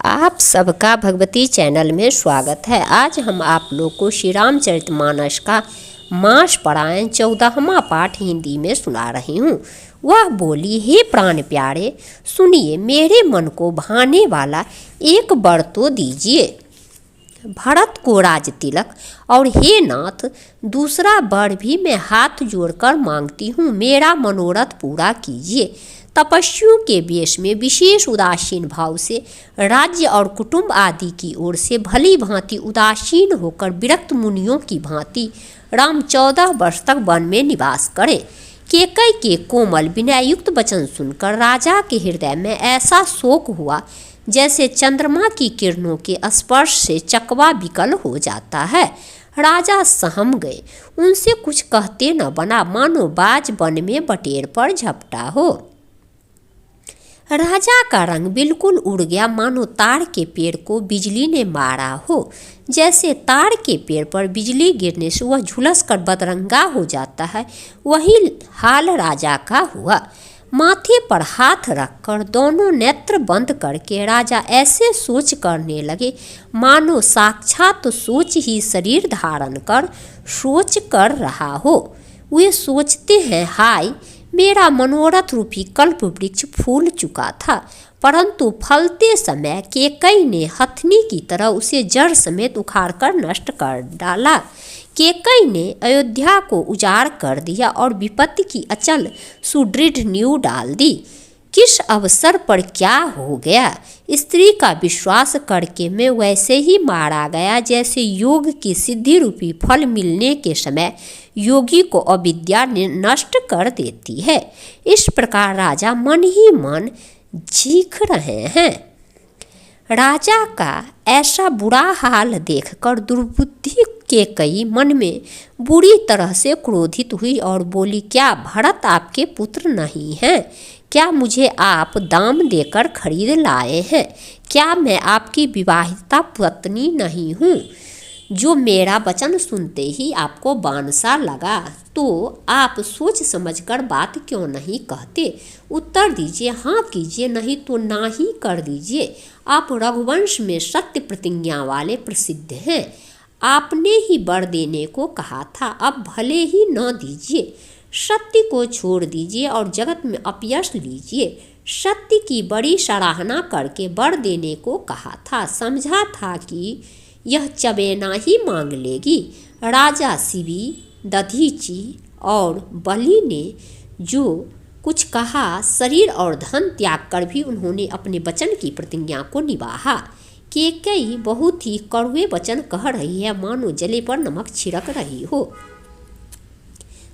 आप सबका भगवती चैनल में स्वागत है। आज हम आप लोग को श्री रामचरितमानस का मास पारायण 14वां पाठ हिंदी में सुना रही हूँ। वह बोली, हे प्राण प्यारे, सुनिए, मेरे मन को भाने वाला एक वर तो दीजिए। भरत को राज तिलक, और हे नाथ, दूसरा वर भी मैं हाथ जोड़कर मांगती हूँ, मेरा मनोरथ पूरा कीजिए। तपस्वियों के वेश में विशेष उदासीन भाव से राज्य और कुटुंब आदि की ओर से भली भांति उदासीन होकर विरक्त मुनियों की भांति राम 14 वर्ष तक वन में निवास करें। केकई के कोमल विनययुक्त वचन सुनकर राजा के हृदय में ऐसा शोक हुआ जैसे चंद्रमा की किरणों के स्पर्श से चकवा विकल हो जाता है। राजा सहम गए, उनसे कुछ कहते न बना, मानो बाज वन में बटेर पर झपटा हो। राजा का रंग बिल्कुल उड़ गया, मानो ताड़ के पेड़ को बिजली ने मारा हो। जैसे ताड़ के पेड़ पर बिजली गिरने से वह झुलस कर बदरंगा हो जाता है, वही हाल राजा का हुआ। माथे पर हाथ रखकर दोनों नेत्र बंद करके राजा ऐसे सोच करने लगे मानो साक्षात तो सोच ही शरीर धारण कर सोच कर रहा हो। वे सोचते हैं, हाय, मेरा मनोरथ रूपी कल्प वृक्ष फूल चुका था, परंतु फलते समय केकई ने हथनी की तरह उसे जड़ समेत उखाड़ कर नष्ट कर डाला। केकई ने अयोध्या को उजाड़ कर दिया और विपत्ति की अचल सुदृढ़ नींव डाल दी। किस अवसर पर क्या हो गया? स्त्री का विश्वास करके मैं वैसे ही मारा गया जैसे योग की सिद्धि रूपी फल मिलने के समय योगी को अविद्या नष्ट कर देती है। इस प्रकार राजा मन ही मन चीख रहे हैं। राजा का ऐसा बुरा हाल देखकर दुर्बुद्धि केकई मन में बुरी तरह से क्रोधित हुई और बोली, क्या भरत आपके पुत्र नहीं हैं? क्या मुझे आप दाम देकर खरीद लाए हैं? क्या मैं आपकी विवाहिता पत्नी नहीं हूँ जो मेरा वचन सुनते ही आपको बानसा लगा? तो आप सोच समझकर बात क्यों नहीं कहते? उत्तर दीजिए, हाँ कीजिए, नहीं तो ना ही कर दीजिए। आप रघुवंश में सत्य प्रतिज्ञा वाले प्रसिद्ध हैं। आपने ही वर देने को कहा था, अब भले ही न दीजिए। सत्य को छोड़ दीजिए और जगत में अपयश लीजिए। सत्य की बड़ी सराहना करके वर देने को कहा था, समझा था कि यह चबेना ही मांग लेगी। राजा शिवी, दधीची और बलि ने जो कुछ कहा, शरीर और धन त्याग कर भी उन्होंने अपने वचन की प्रतिज्ञा को निभाया। केकई बहुत ही कड़वे वचन कह रही है, मानो जले पर नमक छिड़क रही हो।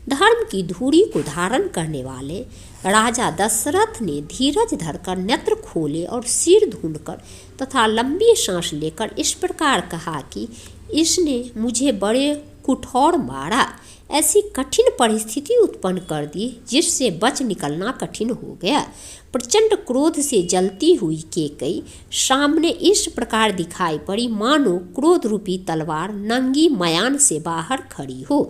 धर्म की धूड़ी को धारण करने वाले राजा दशरथ ने धीरज धरकर नेत्र खोले और सिर ढूंढकर तथा लंबी सांस लेकर इस प्रकार कहा कि इसने मुझे बड़े कुठौर मारा, ऐसी कठिन परिस्थिति उत्पन्न कर दी जिससे बच निकलना कठिन हो गया। प्रचंड क्रोध से जलती हुई केकई सामने इस प्रकार दिखाई पड़ी मानो क्रोध रूपी तलवार नंगी मयान से बाहर खड़ी हो।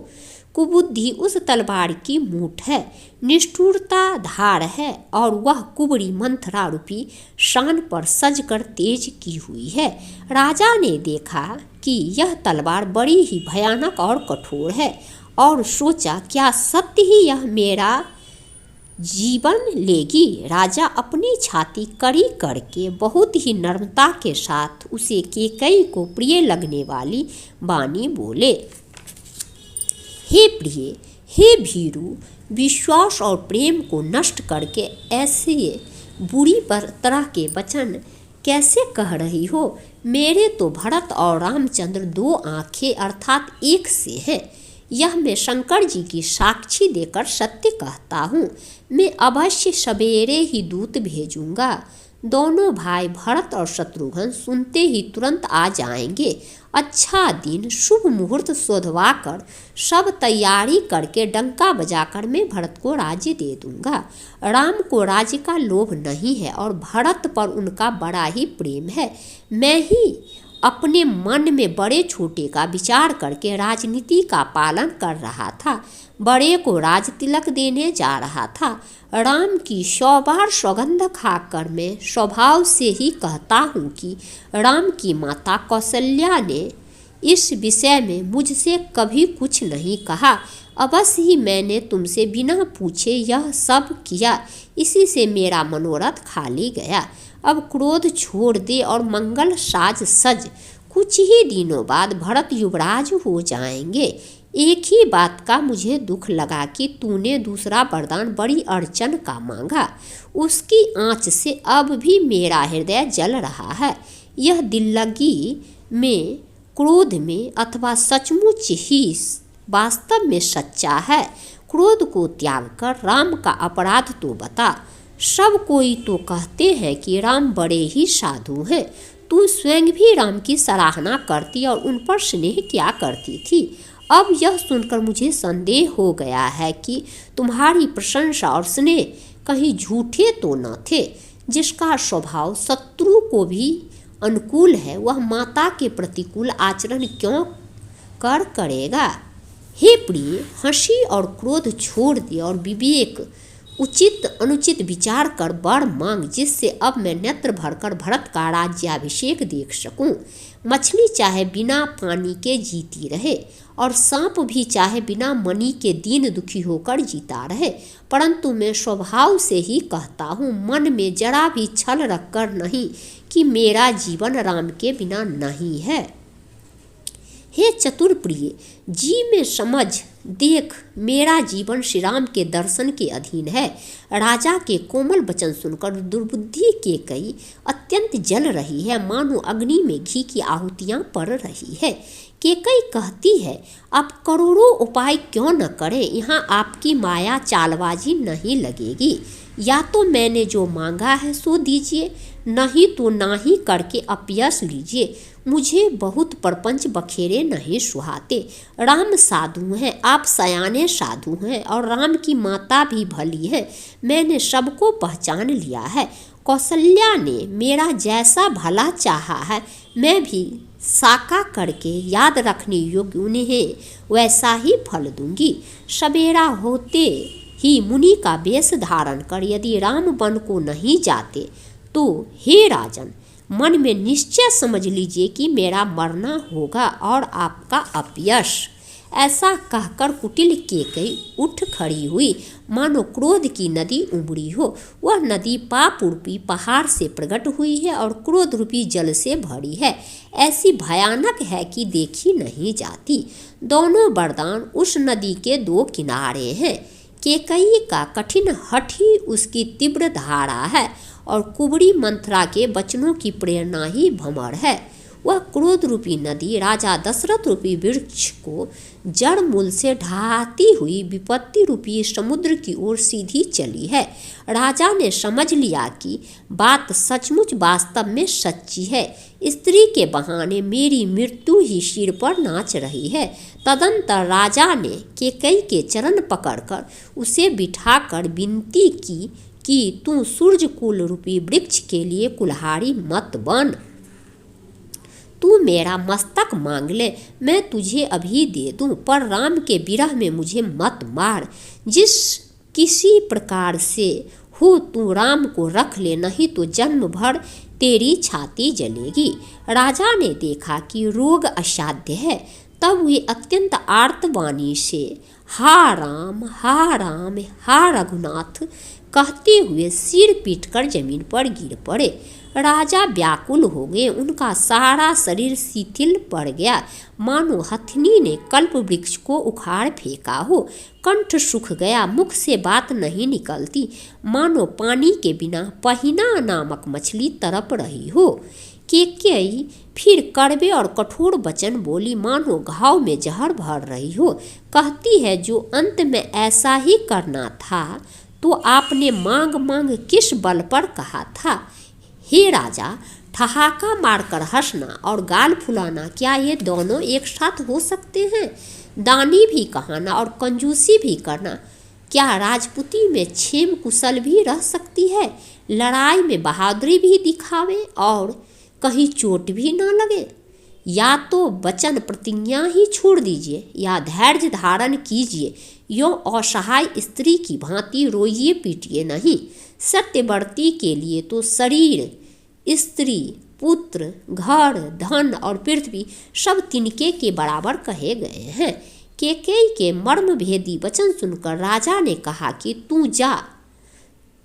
कुबुद्धि उस तलवार की मूठ है, निष्ठुरता धार है, और वह कुबड़ी मंथरा रूपी शान पर सजकर तेज की हुई है। राजा ने देखा कि यह तलवार बड़ी ही भयानक और कठोर है और सोचा, क्या सत्य ही यह मेरा जीवन लेगी? राजा अपनी छाती कड़ी करके बहुत ही नम्रता के साथ उसे केकई को प्रिय लगने वाली वाणी बोले, हे प्रिय, हे भीरु, विश्वास और प्रेम को नष्ट करके ऐसे बुरी तरह के वचन कैसे कह रही हो? मेरे तो भरत और रामचंद्र दो आंखें अर्थात एक से हैं। यह मैं शंकर जी की साक्षी देकर सत्य कहता हूँ। मैं अवश्य सवेरे ही दूत भेजूंगा। दोनों भाई भरत और शत्रुघ्न सुनते ही तुरंत आ जाएंगे। अच्छा दिन शुभ मुहूर्त शोधवा कर सब तैयारी करके डंका बजाकर मैं भरत को राज्य दे दूंगा। राम को राज्य का लोभ नहीं है और भरत पर उनका बड़ा ही प्रेम है। मैं ही अपने मन में बड़े छोटे का विचार करके राजनीति का पालन कर रहा था। बड़े को राज तिलक देने जा रहा था। राम की 100 बार सौगंध खाकर मैं स्वभाव से ही कहता हूँ कि राम की माता कौशल्या ने इस विषय में मुझसे कभी कुछ नहीं कहा। अवश्य ही मैंने तुमसे बिना पूछे यह सब किया, इसी से मेरा मनोरथ खाली गया। अब क्रोध छोड़ दे और मंगल साज सज। कुछ ही दिनों बाद भरत युवराज हो जाएंगे। एक ही बात का मुझे दुख लगा कि तूने दूसरा वरदान बड़ी अड़चन का मांगा। उसकी आँच से अब भी मेरा हृदय जल रहा है। यह दिल्लगी में, क्रोध में अथवा सचमुच ही वास्तव में सच्चा है? क्रोध को त्याग कर राम का अपराध तो बता। सब कोई तो कहते हैं कि राम बड़े ही साधु हैं। तू स्वयं भी राम की सराहना करती और उन पर स्नेह क्या करती थी। अब यह सुनकर मुझे संदेह हो गया है कि तुम्हारी प्रशंसा और स्नेह कहीं झूठे तो न थे। जिसका स्वभाव शत्रु को भी अनुकूल है, वह माता के प्रतिकूल आचरण क्यों करेगा। हे प्रिय, हंसी और क्रोध छोड़ दे और विवेक, उचित अनुचित विचार कर वर मांग, जिससे अब मैं नेत्र भरकर भरत का राज्याभिषेक देख सकूं। मछली चाहे बिना पानी के जीती रहे और सांप भी चाहे बिना मणि के दीन दुखी होकर जीता रहे, परंतु मैं स्वभाव से ही कहता हूँ, मन में जरा भी छल रखकर नहीं, कि मेरा जीवन राम के बिना नहीं है। हे चतुर प्रिय, जी में समझ देख, मेरा जीवन श्री राम के दर्शन के अधीन है। राजा के कोमल वचन सुनकर दुर्बुद्धि केकई अत्यंत जल रही है, मानो अग्नि में घी की आहुतियाँ पड़ रही है। केकई कहती है, आप करोड़ों उपाय क्यों न करें, यहाँ आपकी माया चालबाजी नहीं लगेगी। या तो मैंने जो मांगा है सो दीजिए, नहीं तो ना ही करके अपयश लीजिए। मुझे बहुत प्रपंच बखेरे नहीं सुहाते। राम साधु हैं, आप सयाने साधु हैं और राम की माता भी भली है। मैंने सबको पहचान लिया है। कौशल्या ने मेरा जैसा भला चाहा है, मैं भी साका करके याद रखने योग्य उन्हें वैसा ही फल दूंगी। सवेरा होते ही मुनि का वेश धारण कर यदि राम वन को नहीं जाते तो हे राजन, मन में निश्चय समझ लीजिए कि मेरा मरना होगा और आपका अपयश। ऐसा कहकर कुटिल केकई उठ खड़ी हुई, मानो क्रोध की नदी उमड़ी हो। वह नदी पाप रूपी पहाड़ से प्रकट हुई है और क्रोध रूपी जल से भरी है। ऐसी भयानक है कि देखी नहीं जाती। दोनों वरदान उस नदी के दो किनारे हैं। केकई का कठिन हठ ही उसकी तीव्र धारा है और कुबड़ी मंथरा के वचनों की प्रेरणा ही भंवर है। वह क्रोध रूपी नदी राजा दशरथ रूपी वृक्ष को जड़ मूल से ढहाती हुई विपत्ति रूपी समुद्र की ओर सीधी चली है। राजा ने समझ लिया कि बात सचमुच वास्तव में सच्ची है। स्त्री के बहाने मेरी मृत्यु ही सिर पर नाच रही है। तदंतर राजा ने केकई के चरण पकड़कर उसे बिठाकर विनती की कि तू सूर्यकुल रूपी वृक्ष के लिए कुल्हाड़ी मत बन। तू मेरा मस्तक मांग ले, मैं तुझे अभी दे दूं, पर राम के विरह में मुझे मत मार। जिस किसी प्रकार से हो तू राम को रख ले, नहीं तो जन्म भर तेरी छाती जलेगी। राजा ने देखा कि रोग असाध्य है, तब वे अत्यंत आर्तवाणी से हा राम हा रघुनाथ कहते हुए सिर पीटकर जमीन पर गिर पड़े। राजा व्याकुल हो गए, उनका सारा शरीर शिथिल पड़ गया, मानो हथनी ने कल्प वृक्ष को उखाड़ फेंका हो। कंठ सूख गया, मुख से बात नहीं निकलती, मानो पानी के बिना पहिना नामक मछली तड़प रही हो। केकई फिर कड़वे और कठोर वचन बोली, मानो घाव में जहर भर रही हो। कहती है, जो अंत में ऐसा ही करना था तो आपने मांग मांग किस बल पर कहा था। हे राजा, ठहाका मारकर हंसना और गाल फुलाना, क्या ये दोनों एक साथ हो सकते हैं? दानी भी कहाना और कंजूसी भी करना, क्या राजपूती में क्षेम कुशल भी रह सकती है? लड़ाई में बहादुरी भी दिखावे और कहीं चोट भी न लगे। या तो वचन प्रतिज्ञा ही छोड़ दीजिए या धैर्य धारण कीजिए। यो असहाय स्त्री की भांति रोइए पीटिए नहीं। सत्यवर्ती के लिए तो शरीर, स्त्री, पुत्र, घर, धन और पृथ्वी सब तिनके के बराबर कहे गए हैं। कैकेयी के मर्म भेदी वचन सुनकर राजा ने कहा कि तू जा,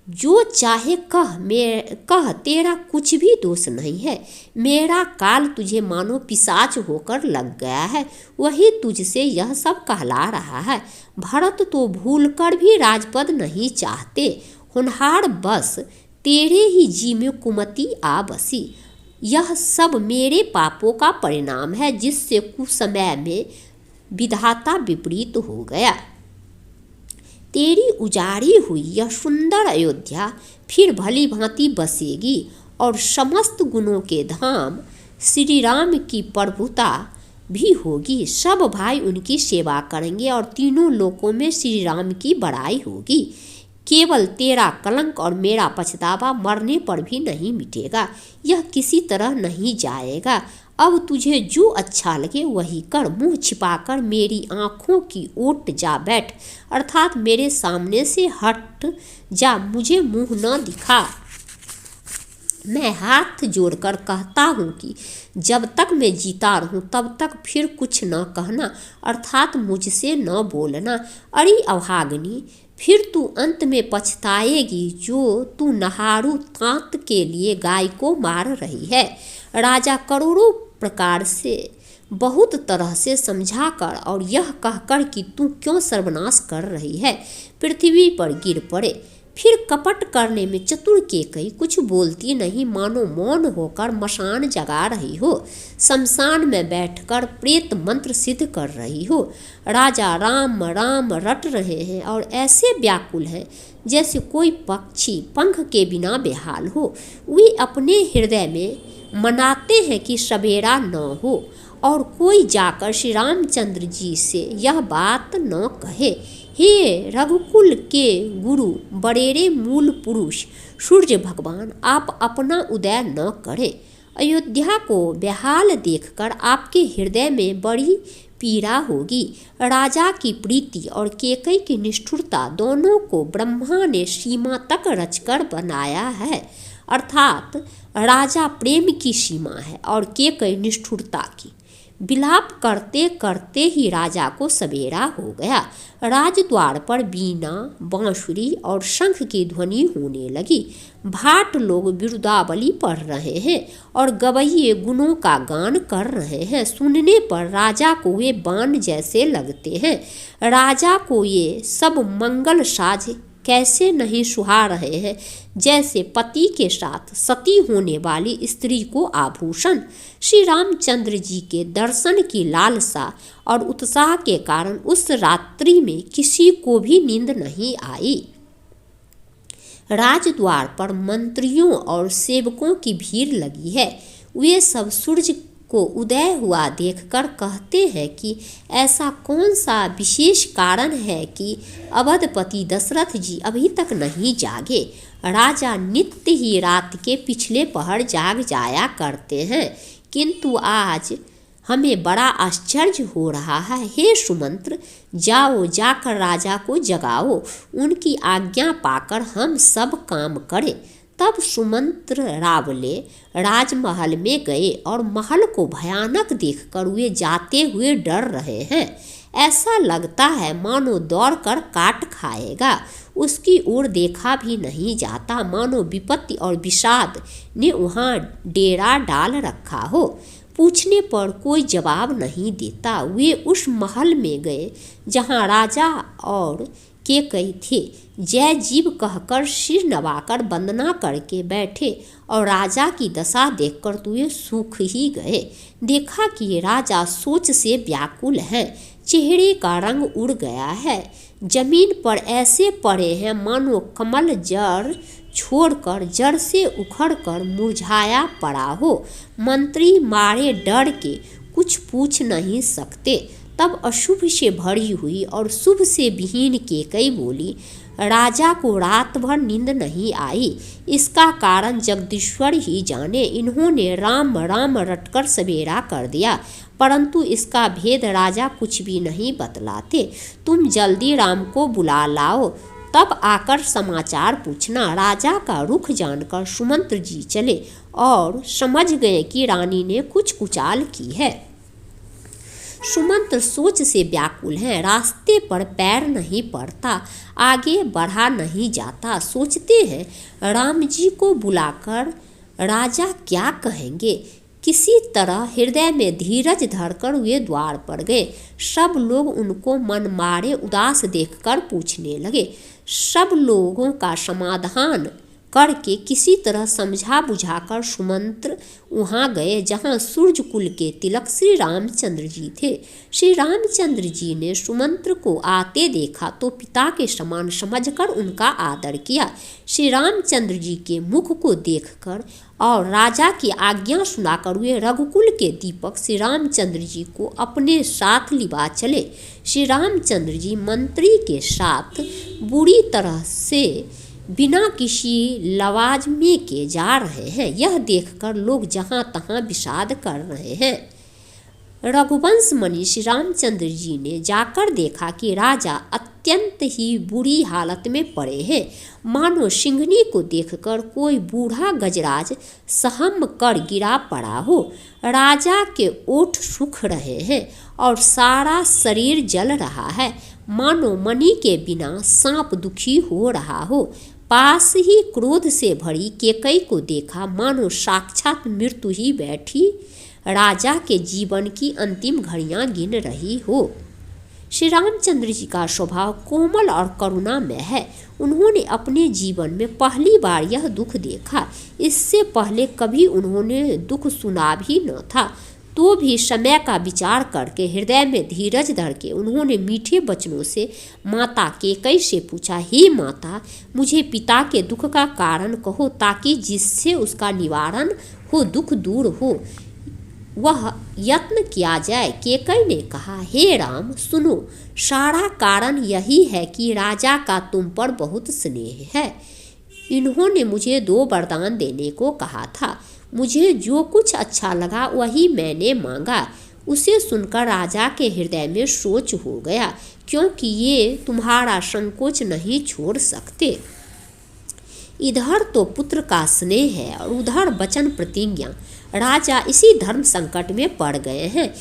जो चाहे कह, तेरा कुछ भी दोष नहीं है। मेरा काल तुझे मानो पिशाच होकर लग गया है, वही तुझसे यह सब कहला रहा है। भरत तो भूलकर भी राजपद नहीं चाहते, होनहार बस तेरे ही जी में कुमति आ बसी। यह सब मेरे पापों का परिणाम है, जिससे कुछ समय में विधाता विपरीत हो गया। तेरी उजाड़ी हुई यह सुंदर अयोध्या फिर भली भांति बसेगी और समस्त गुणों के धाम श्री राम की प्रभुता भी होगी। सब भाई उनकी सेवा करेंगे और तीनों लोकों में श्री राम की बड़ाई होगी। केवल तेरा कलंक और मेरा पछतावा मरने पर भी नहीं मिटेगा, यह किसी तरह नहीं जाएगा। अब तुझे जो अच्छा लगे वही कर, मुंह छिपाकर मेरी आँखों की ओट जा बैठ, अर्थात मेरे सामने से हट जा, मुझे मुंह न दिखा। मैं हाथ जोड़कर कहता हूँ कि जब तक मैं जीता रहूँ तब तक फिर कुछ न कहना, अर्थात मुझसे न बोलना। अरे अभागिनी, फिर तू अंत में पछताएगी, जो तू नहारू तांत के लिए गाय को मार रही है। राजा करोड़ों प्रकार से बहुत तरह से समझाकर और यह कहकर कि तू क्यों सर्वनाश कर रही है, पृथ्वी पर गिर पड़े। फिर कपट करने में चतुर कैकेयी कुछ बोलती नहीं, मानो मौन होकर मशान जगा रही हो, शमशान में बैठकर प्रेत मंत्र सिद्ध कर रही हो। राजा राम राम रट रहे हैं और ऐसे व्याकुल हैं जैसे कोई पक्षी पंख के बिना बेहाल हो। वे अपने हृदय में मनाते हैं कि सवेरा न हो और कोई जाकर श्री रामचंद्र जी से यह बात न कहे। हे रघुकुल के गुरु, बड़ेरे मूल पुरुष सूर्य भगवान, आप अपना उदय न करें। अयोध्या को बेहाल देखकर आपके हृदय में बड़ी पीड़ा होगी। राजा की प्रीति और कैकेयी की निष्ठुरता दोनों को ब्रह्मा ने सीमा तक रचकर बनाया है, अर्थात राजा प्रेम की सीमा है और कैकेयी निष्ठुरता की। विलाप करते करते ही राजा को सवेरा हो गया। राजद्वार पर बीना, बांसुरी और शंख की ध्वनि होने लगी। भाट लोग बिरुदावली पढ़ रहे हैं और गवैये गुणों का गान कर रहे हैं। सुनने पर राजा को वे बाण जैसे लगते हैं। राजा को ये सब मंगल साज कैसे नहीं सुहा रहे हैं, जैसे पति के साथ सती होने वाली स्त्री को आभूषण। श्री रामचंद्र जी के दर्शन की लालसा और उत्साह के कारण उस रात्रि में किसी को भी नींद नहीं आई। राजद्वार पर मंत्रियों और सेवकों की भीड़ लगी है। वे सब सूर्य को उदय हुआ देखकर कहते हैं कि ऐसा कौन सा विशेष कारण है कि अवधपति दशरथ जी अभी तक नहीं जागे। राजा नित्य ही रात के पिछले पहर जाग जाया करते हैं, किंतु आज हमें बड़ा आश्चर्य हो रहा है। हे सुमंत्र, जाओ, जाकर राजा को जगाओ, उनकी आज्ञा पाकर हम सब काम करें। तब सुमंत्र रावले राजमहल में गए और महल को भयानक देखकर वे जाते हुए डर रहे हैं। ऐसा लगता है मानो दौड़कर काट खाएगा। उसकी ओर देखा भी नहीं जाता, मानो विपत्ति और विषाद ने वहाँ डेरा डाल रखा हो। पूछने पर कोई जवाब नहीं देता। वे उस महल में गए जहाँ राजा और कैकेयी थे। जय जीव कहकर सिर नवाकर वंदना करके बैठे और राजा की दशा देखकर तो वे सूख ही गए। देखा कि राजा सोच से व्याकुल हैं, चेहरे का रंग उड़ गया है, जमीन पर ऐसे पड़े हैं मानो कमल जड़ छोड़कर जड़ से उखड़कर मुरझाया पड़ा हो। मंत्री मारे डर के कुछ पूछ नहीं सकते। तब अशुभ से भरी हुई और शुभ से विहीन कैकेयी बोली, राजा को रात भर नींद नहीं आई। इसका कारण जगदीश्वर ही जाने। इन्होंने राम राम रटकर सवेरा कर दिया, परंतु इसका भेद राजा कुछ भी नहीं बतलाते। तुम जल्दी राम को बुला लाओ, तब आकर समाचार पूछना। राजा का रुख जानकर सुमंत्र जी चले और समझ गए कि रानी ने कुछ कुचाल की है। सुमंत्र सोच से व्याकुल हैं। रास्ते पर पैर नहीं पड़ता, आगे बढ़ा नहीं जाता। सोचते हैं राम जी को बुलाकर राजा क्या कहेंगे। किसी तरह हृदय में धीरज धरकर वे द्वार पर गए। सब लोग उनको मन मारे उदास देखकर पूछने लगे। सब लोगों का समाधान करके किसी तरह समझा बुझाकर सुमंत्र वहाँ गए जहाँ सूर्यकुल के तिलक श्री रामचंद्र जी थे। श्री रामचंद्र जी ने सुमंत्र को आते देखा तो पिता के समान समझकर उनका आदर किया। श्री रामचंद्र जी के मुख को देखकर और राजा की आज्ञा सुनाकर वे रघुकुल के दीपक श्री रामचंद्र जी को अपने साथ लिवा चले। श्री रामचंद्र जी मंत्री के साथ बुरी तरह से बिना किसी लवाजमे के जा रहे हैं। यह देखकर लोग जहाँ तहाँ विषाद कर रहे हैं। रघुवंश मणि श्री रामचंद्र जी ने जाकर देखा कि राजा अत्यंत ही बुरी हालत में पड़े हैं। मानो सिंहनी को देखकर कोई बूढ़ा गजराज सहम कर गिरा पड़ा हो। राजा के ओठ सूख रहे हैं और सारा शरीर जल रहा है, मानो मणि के बिना सांप दुखी हो रहा हो। पास ही क्रोध से भरी केकई को देखा, मानो साक्षात मृत्यु ही बैठी राजा के जीवन की अंतिम घड़ियां गिन रही हो। श्री रामचंद्र जी का स्वभाव कोमल और करुणामय है। उन्होंने अपने जीवन में पहली बार यह दुख देखा। इससे पहले कभी उन्होंने दुख सुना भी न था। तो भी समय का विचार करके हृदय में धीरज धर के उन्होंने मीठे वचनों से माता केकई से पूछा, हे माता, मुझे पिता के दुख का कारण कहो, ताकि जिससे उसका निवारण हो, दुख दूर हो, वह यत्न किया जाए। केकई ने कहा, हे राम, सुनो, सारा कारण यही है कि राजा का तुम पर बहुत स्नेह है। इन्होंने मुझे 2 वरदान देने को कहा था। मुझे जो कुछ अच्छा लगा वही मैंने मांगा। उसे सुनकर राजा के हृदय में सोच हो गया, क्योंकि ये तुम्हारा संकोच नहीं छोड़ सकते। इधर तो पुत्र का स्नेह है और उधर वचन प्रतिज्ञा। राजा इसी धर्म संकट में पड़ गए हैं।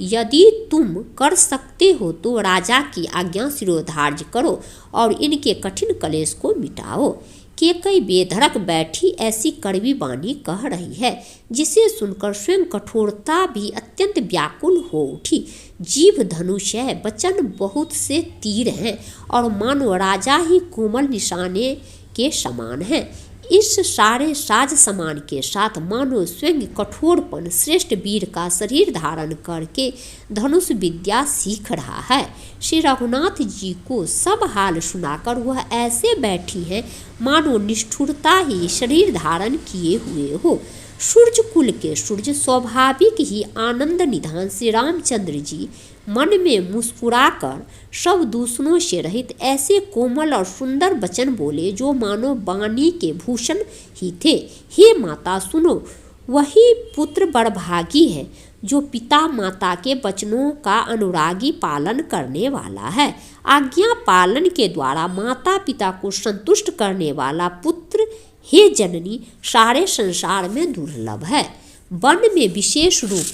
यदि तुम कर सकते हो तो राजा की आज्ञा शिरोधार्य करो और इनके कठिन कलेश को मिटाओ। केकई बेधड़क बैठी ऐसी कड़वी वाणी कह रही है, जिसे सुनकर स्वयं कठोरता भी अत्यंत व्याकुल हो उठी। जीभ धनुष है, वचन बहुत से तीर हैं और मानो राजा ही कोमल निशाने के समान है। इस सारे साज समान के साथ मानो स्वयं कठोरपन श्रेष्ठ वीर का शरीर धारण करके धनुष विद्या सीख रहा है। श्री रघुनाथ जी को सब हाल सुनाकर वह ऐसे बैठी हैं मानो निष्ठुरता ही शरीर धारण किए हुए हो। सूर्य कुल के सूर्य स्वाभाविक ही आनंद निधान श्री रामचंद्र जी मन में मुस्कुराकर सब दूसरों से रहित ऐसे कोमल और सुंदर वचन बोले जो मानो वाणी के भूषण ही थे। हे माता, सुनो, वही पुत्र बड़भागी है जो पिता माता के वचनों का अनुरागी पालन करने वाला है। आज्ञा पालन के द्वारा माता पिता को संतुष्ट करने वाला पुत्र, हे जननी, सारे संसार में दुर्लभ है। वन में विशेष रूप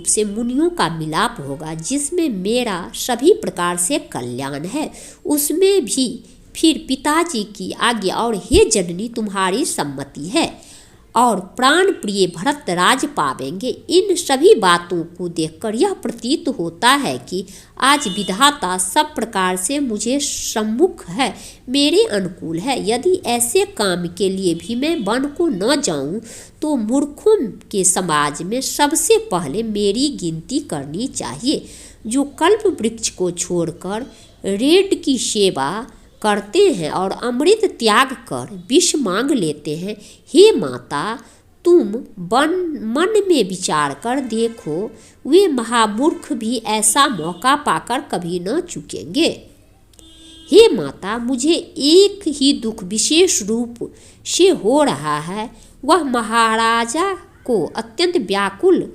से मुनियों का मिलाप होगा, जिसमें मेरा सभी प्रकार से कल्याण है। उसमें भी फिर पिताजी की आज्ञा और हे जननी तुम्हारी सम्मति है और प्राण प्रिय भरत राज पावेंगे। इन सभी बातों को देखकर यह प्रतीत होता है कि आज विधाता सब प्रकार से मुझे सम्मुख है, मेरे अनुकूल है। यदि ऐसे काम के लिए भी मैं वन को न जाऊं तो मूर्खों के समाज में सबसे पहले मेरी गिनती करनी चाहिए, जो कल्प वृक्ष को छोड़कर रेड की सेवा करते हैं और अमृत त्याग कर विष मांग लेते हैं। हे माता, तुम मन में विचार कर देखो, वे महामूर्ख भी ऐसा मौका पाकर कभी न चूकेंगे। हे माता, मुझे एक ही दुख विशेष रूप से हो रहा है। वह महाराजा को अत्यंत व्याकुल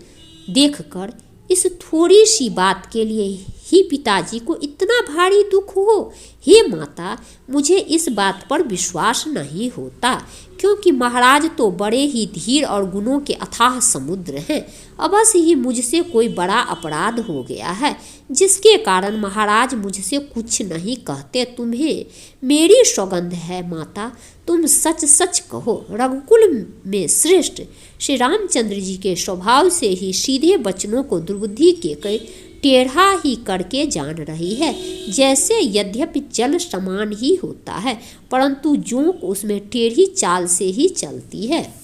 देखकर इस थोड़ी सी बात के लिए ही पिताजी को इतना भारी दुख हो। हे माता, मुझे इस बात पर विश्वास नहीं होता, क्योंकि महाराज तो बड़े ही धीर और गुणों के अथाह समुद्र हैं। अवश्य ही मुझसे कोई बड़ा अपराध हो गया है, जिसके कारण महाराज मुझसे कुछ नहीं कहते। तुम्हें मेरी सौगंध है माता, तुम सच सच कहो। रघुकुल में श्रेष्ठ श्री रामचंद्र जी के स्वभाव से ही सीधे वचनों को दुर्बुद्धि के कई टेढ़ा ही करके जान रही है। जैसे यद्यपि जल समान ही होता है, परंतु जोंक उसमें टेढ़ी चाल से ही चलती है।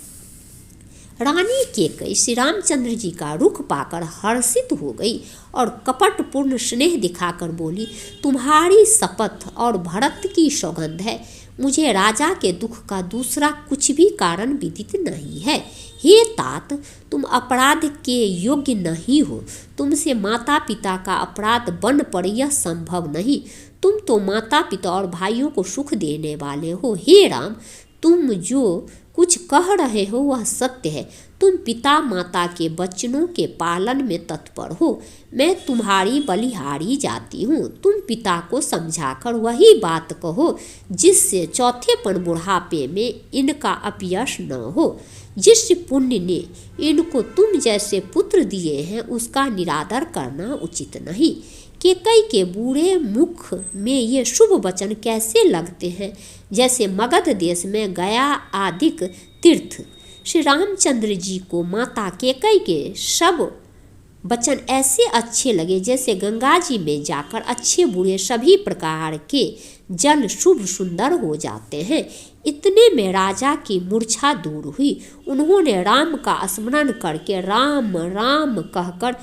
रानी केकई श्री रामचंद्र जी का रुख पाकर हर्षित हो गई और कपटपूर्ण स्नेह दिखाकर बोली, तुम्हारी शपथ और भरत की सौगंध है, मुझे राजा के दुख का दूसरा कुछ भी कारण विदित नहीं है। हे तात, तुम अपराध के योग्य नहीं हो। तुमसे माता पिता का अपराध बन पड़े यह संभव नहीं। तुम तो माता पिता और भाइयों को सुख देने वाले हो। हे राम, तुम जो कुछ कह रहे हो वह सत्य है। तुम पिता माता के वचनों के पालन में तत्पर हो। मैं तुम्हारी बलिहारी जाती हूँ। तुम पिता को समझाकर वही बात कहो जिससे चौथेपन बुढ़ापे में इनका अपयश न हो। जिस पुण्य ने इनको तुम जैसे पुत्र दिए हैं उसका निरादर करना उचित नहीं। केकई के बूढ़े मुख में ये शुभ वचन कैसे लगते हैं, जैसे मगध देश में गया आदिक तीर्थ। श्री रामचंद्र जी को माता केकई के सब वचन ऐसे अच्छे लगे जैसे गंगा जी में जाकर अच्छे बुरे सभी प्रकार के जल शुभ सुंदर हो जाते हैं। इतने में राजा की मूर्छा दूर हुई। उन्होंने राम का स्मरण करके राम राम कहकर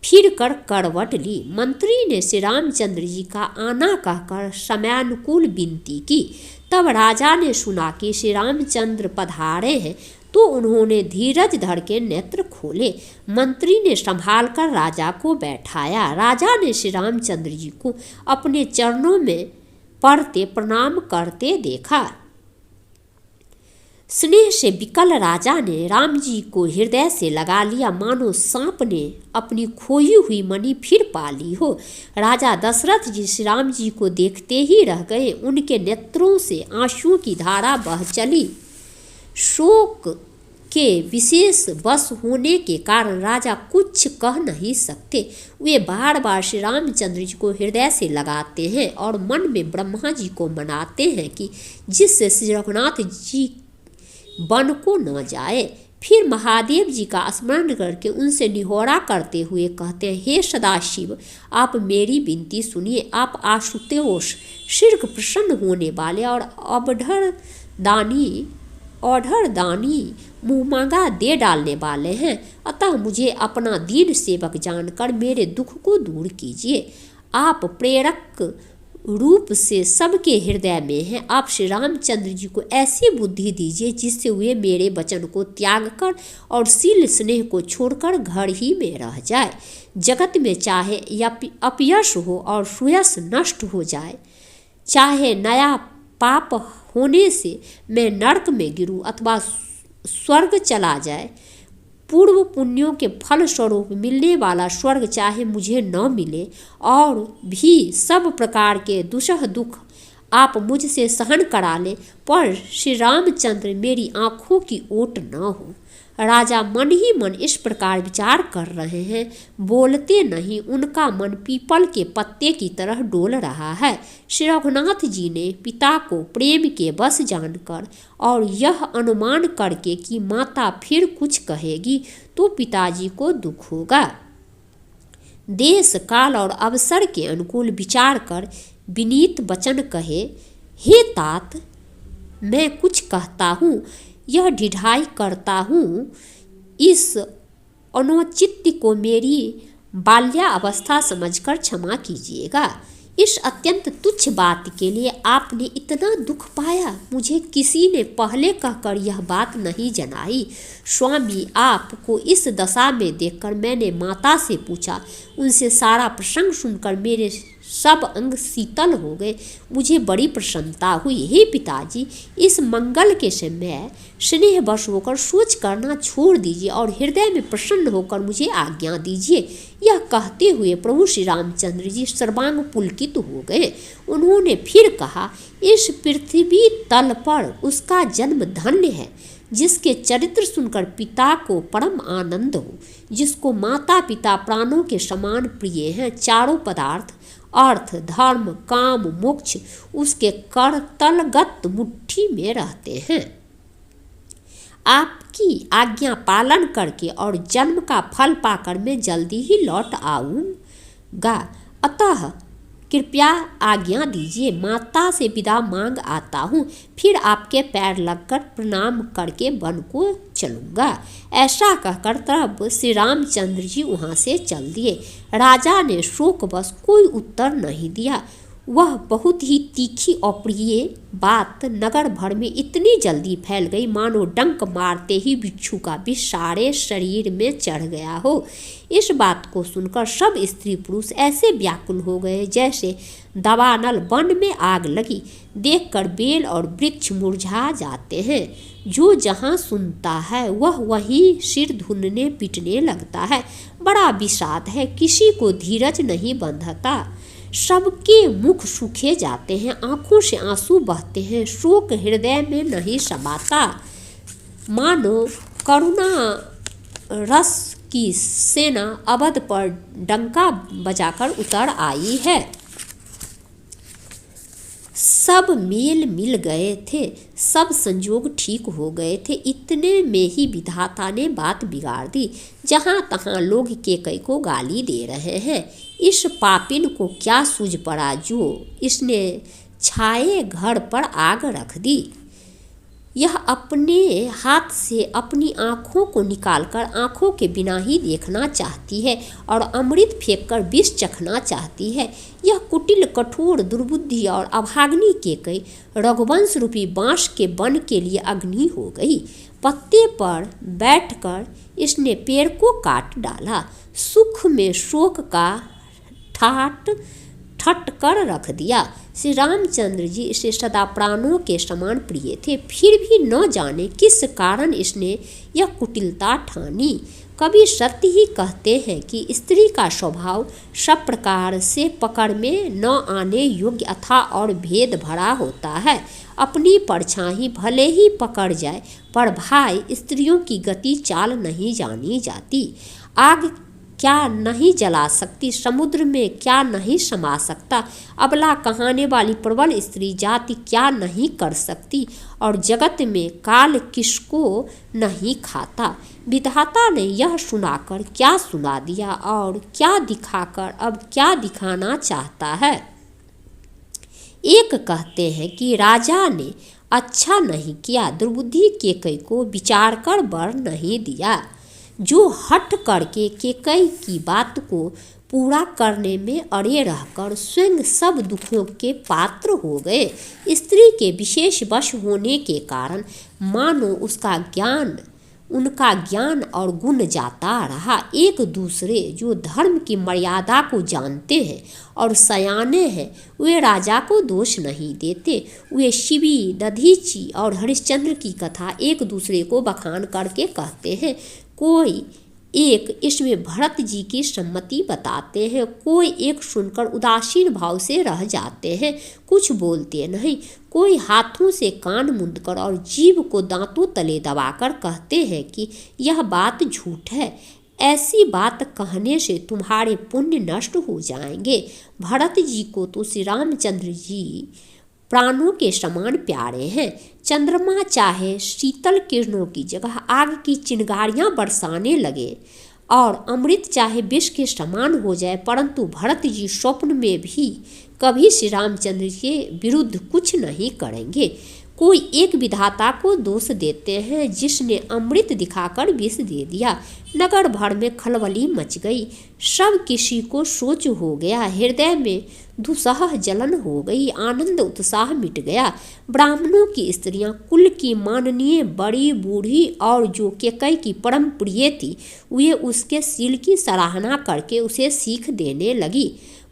फिर कर करवट ली। मंत्री ने श्री रामचंद्र जी का आना कहकर समयानुकूल विनती की। तब राजा ने सुना कि श्री रामचंद्र पधारे हैं, तो उन्होंने धीरज धर के नेत्र खोले। मंत्री ने संभाल कर राजा को बैठाया। राजा ने श्री रामचंद्र जी को अपने चरणों में पड़ते प्रणाम करते देखा। स्नेह से विकल राजा ने राम जी को हृदय से लगा लिया, मानो सांप ने अपनी खोई हुई मणि फिर पा ली हो। राजा दशरथ जी श्री राम जी को देखते ही रह गए। उनके नेत्रों से आंसुओं की धारा बह चली। शोक के विशेष वश होने के कारण राजा कुछ कह नहीं सकते। वे बार बार श्री रामचंद्र जी को हृदय से लगाते हैं और मन में ब्रह्मा जी को मनाते हैं कि जिससे श्री रघुनाथ जी वन को न जाए। फिर महादेव जी का स्मरण करके उनसे निहोरा करते हुए कहते हैं, हे सदाशिव, आप मेरी विनती सुनिए। आप आशुतोष शीघ्र प्रसन्न होने वाले और औढ़ दानी मुँहमांगा दे डालने वाले हैं। अतः मुझे अपना दीन सेवक जानकर मेरे दुख को दूर कीजिए। आप प्रेरक रूप से सबके हृदय में हैं। आप श्री रामचंद्र जी को ऐसी बुद्धि दीजिए जिससे वे मेरे वचन को त्याग कर और शील स्नेह को छोड़कर घर ही में रह जाए। जगत में चाहे अपयश हो और सुयश नष्ट हो जाए, चाहे नया पाप होने से मैं नरक में गिरूं अथवा स्वर्ग चला जाए, पूर्व पुण्यों के फल स्वरूप मिलने वाला स्वर्ग चाहे मुझे न मिले और भी सब प्रकार के दुसह दुख आप मुझसे सहन करा लें, पर श्री रामचंद्र मेरी आँखों की ओट न हो। राजा मन ही मन इस प्रकार विचार कर रहे हैं, बोलते नहीं। उनका मन पीपल के पत्ते की तरह डोल रहा है। श्री रघुनाथ जी ने पिता को प्रेम के बस जानकर और यह अनुमान करके कि माता फिर कुछ कहेगी तो पिताजी को दुख होगा, देश काल और अवसर के अनुकूल विचार कर विनीत वचन कहे, हे तात, मैं कुछ कहता हूँ, यह ढिढाई करता हूँ। इस अनौचित्य को मेरी बाल्यावस्था समझकर क्षमा कीजिएगा। इस अत्यंत तुच्छ बात के लिए आपने इतना दुख पाया, मुझे किसी ने पहले कहकर यह बात नहीं जनाई। स्वामी, आपको इस दशा में देखकर मैंने माता से पूछा। उनसे सारा प्रसंग सुनकर मेरे सब अंग शीतल हो गए। मुझे बड़ी प्रसन्नता हुई। हे पिताजी, इस मंगल के समय स्नेहवश होकर सोच करना छोड़ दीजिए और हृदय में प्रसन्न होकर मुझे आज्ञा दीजिए। यह कहते हुए प्रभु श्री रामचंद्र जी सर्वांग पुलकित हो गए। उन्होंने फिर कहा, इस पृथ्वी तल पर उसका जन्म धन्य है जिसके चरित्र सुनकर पिता को परम आनंद हो, जिसको माता पिता प्राणों के समान प्रिय हैं। चारों पदार्थ अर्थ, धर्म, काम, मोक्ष उसके करतलगत मुट्ठी में रहते हैं। आपकी आज्ञा पालन करके और जन्म का फल पाकर मैं जल्दी ही लौट आऊँगा, अतः कृपया आज्ञा दीजिए। माता से विदा मांग आता हूँ, फिर आपके पैर लगकर प्रणाम करके वन को चलूँगा। ऐसा कहकर तब श्री रामचंद्र जी वहाँ से चल दिए। राजा ने शोकवश कोई उत्तर नहीं दिया। वह बहुत ही तीखी और प्रिय बात नगर भर में इतनी जल्दी फैल गई मानो डंक मारते ही बिच्छू का विष सारे शरीर में चढ़ गया हो। इस बात को सुनकर सब स्त्री पुरुष ऐसे व्याकुल हो गए जैसे दावानल वन में आग लगी। देखकर बेल और वृक्ष मुरझा जाते हैं। जो जहाँ सुनता है वह वहीं सिर धुनने पीटने लगता है। बड़ा विषाद है, किसी को धीरज नहीं बंधता। सबके मुख सूखे जाते हैं, आंखों से आंसू बहते हैं, शोक हृदय में नहीं समाता। मानो करुणा रस की सेना अवध पर डंका बजाकर उतर आई है। सब मेल मिल गए थे, सब संजोग ठीक हो गए थे। इतने में ही विधाता ने बात बिगाड़ दी। जहाँ तहाँ लोग केकई को गाली दे रहे हैं। इस पापिन को क्या सूझ पड़ा जो इसने छाए घर पर आग रख दी। यह अपने हाथ से अपनी आँखों को निकालकर आँखों के बिना ही देखना चाहती है और अमृत फेंककर विष चखना चाहती है। यह कुटिल, कठोर, दुर्बुद्धि और अभाग्नि केकई रघुवंश रूपी बाँस के वन के लिए अग्नि हो गई। पत्ते पर बैठकर इसने पेड़ को काट डाला। सुख में शोक का ठट कर रख दिया। श्री रामचंद्र जी इसे सदा प्राणों के समान प्रिय थे, फिर भी न जाने किस कारण इसने यह कुटिलता ठानी। कवि सत्य ही कहते हैं कि स्त्री का स्वभाव सब प्रकार से पकड़ में न आने योग्य अथाह और भेद भरा होता है। अपनी परछाई भले ही पकड़ जाए, पर भाई स्त्रियों की गति चाल नहीं जानी जाती। आग क्या नहीं जला सकती, समुद्र में क्या नहीं समा सकता, अबला कहाने वाली प्रबल स्त्री जाति क्या नहीं कर सकती, और जगत में काल किसको नहीं खाता। विधाता ने यह सुनाकर क्या सुना दिया और क्या दिखाकर अब क्या दिखाना चाहता है। एक कहते हैं कि राजा ने अच्छा नहीं किया, दुर्बुद्धि केकई को विचार कर वर नहीं दिया। जो हट करके केकई की बात को पूरा करने में अड़े रहकर स्वयं सब दुखों के पात्र हो गए। स्त्री के विशेष वश होने के कारण मानो उनका ज्ञान और गुण जाता रहा। एक दूसरे जो धर्म की मर्यादा को जानते हैं और सयाने हैं वे राजा को दोष नहीं देते। वे शिवी, दधीची और हरिश्चंद्र की कथा एक दूसरे को बखान करके कहते हैं। कोई एक इसमें भरत जी की सम्मति बताते हैं, कोई एक सुनकर उदासीन भाव से रह जाते हैं, कुछ बोलते नहीं। कोई हाथों से कान मूंदकर और जीभ को दांतों तले दबाकर कहते हैं कि यह बात झूठ है। ऐसी बात कहने से तुम्हारे पुण्य नष्ट हो जाएंगे। भरत जी को तो श्री रामचंद्र जी प्राणों के समान प्यारे हैं। चंद्रमा चाहे शीतल किरणों की जगह आग की चिंगारियां बरसाने लगे और अमृत चाहे विष के समान हो जाए, परंतु भरत जी स्वप्न में भी कभी श्री रामचंद्र के विरुद्ध कुछ नहीं करेंगे। कोई एक विधाता को दोष देते हैं जिसने अमृत दिखाकर विष दे दिया। नगर भर में खलबली मच गई। सब किसी को सोच हो गया, हृदय में दुस्सह जलन हो गई, आनंद उत्साह मिट गया। ब्राह्मणों की स्त्रियां, कुल की माननीय बड़ी बूढ़ी और जो केकई की परम प्रिय थी, वे उसके शील की सराहना करके उसे सीख देने लगी,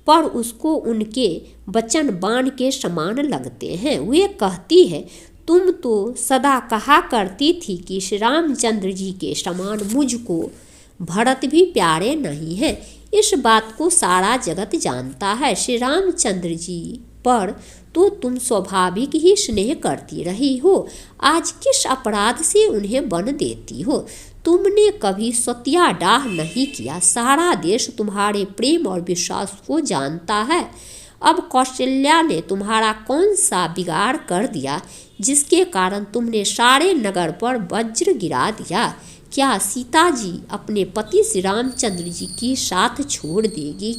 पर उसको उनके वचन बाण के समान लगते हैं। वे कहती है, तुम तो सदा कहा करती थी कि श्री रामचंद्र जी के समान मुझको भरत भी प्यारे नहीं है। इस बात को सारा जगत जानता है। श्री रामचंद्र जी पर तो तुम स्वाभाविक ही स्नेह करती रही हो, आज किस अपराध से उन्हें वन देती हो? तुमने कभी सत्याडाह नहीं किया, सारा देश तुम्हारे प्रेम और विश्वास को जानता है। अब कौशल्या ने तुम्हारा कौन सा बिगाड़ कर दिया जिसके कारण तुमने सारे नगर पर वज्र गिरा दिया? क्या सीता जी अपने पति श्री रामचंद्र जी की साथ छोड़ देगी?